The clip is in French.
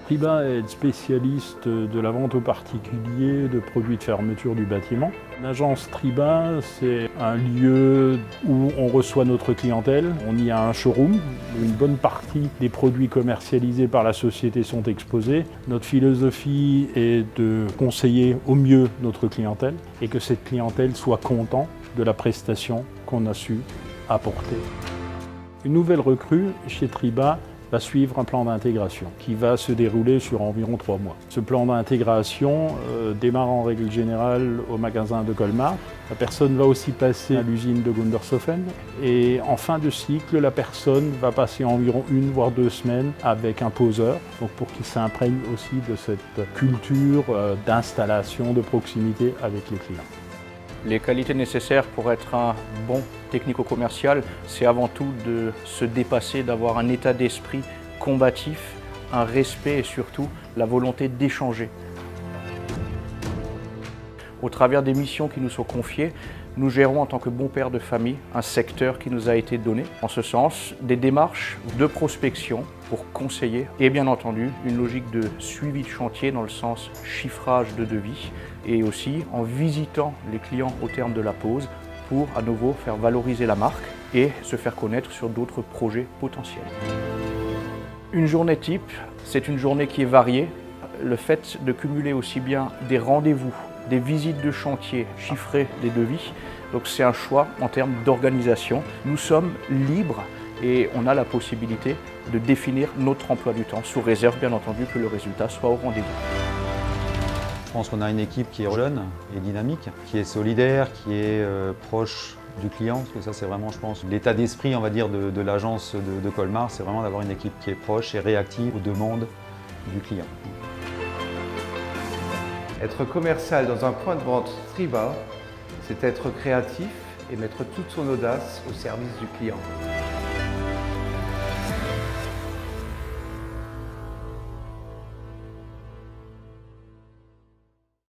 Triba est spécialiste de la vente aux particuliers de produits de fermeture du bâtiment. L'agence Triba, c'est un lieu où on reçoit notre clientèle. On y a un showroom où une bonne partie des produits commercialisés par la société sont exposés. Notre philosophie est de conseiller au mieux notre clientèle et que cette clientèle soit contente de la prestation qu'on a su apporter. Une nouvelle recrue chez Triba va suivre un plan d'intégration qui va se dérouler sur environ 3 mois. Ce plan d'intégration démarre en règle générale au magasin de Colmar. La personne va aussi passer à l'usine de Gundershofen et en fin de cycle, la personne va passer environ 1 voire 2 semaines avec un poseur, donc pour qu'il s'imprègne aussi de cette culture d'installation, de proximité avec les clients. Les qualités nécessaires pour être un bon technico-commercial, c'est avant tout de se dépasser, d'avoir un état d'esprit combatif, un respect et surtout la volonté d'échanger. Au travers des missions qui nous sont confiées, nous gérons en tant que bon père de famille un secteur qui nous a été donné. En ce sens, des démarches de prospection pour conseiller et bien entendu une logique de suivi de chantier dans le sens chiffrage de devis et aussi en visitant les clients au terme de la pause pour à nouveau faire valoriser la marque et se faire connaître sur d'autres projets potentiels. Une journée type, c'est une journée qui est variée. Le fait de cumuler aussi bien des rendez-vous, des visites de chantier, chiffrer des devis, donc c'est un choix en termes d'organisation. Nous sommes libres et on a la possibilité de définir notre emploi du temps, sous réserve bien entendu que le résultat soit au rendez-vous. Je pense qu'on a une équipe qui est jeune et dynamique, qui est solidaire, qui est proche du client, parce que ça c'est vraiment, je pense, l'état d'esprit, on va dire, de l'agence de Colmar, c'est vraiment d'avoir une équipe qui est proche et réactive aux demandes du client. Être commercial dans un point de vente Triba, c'est être créatif et mettre toute son audace au service du client.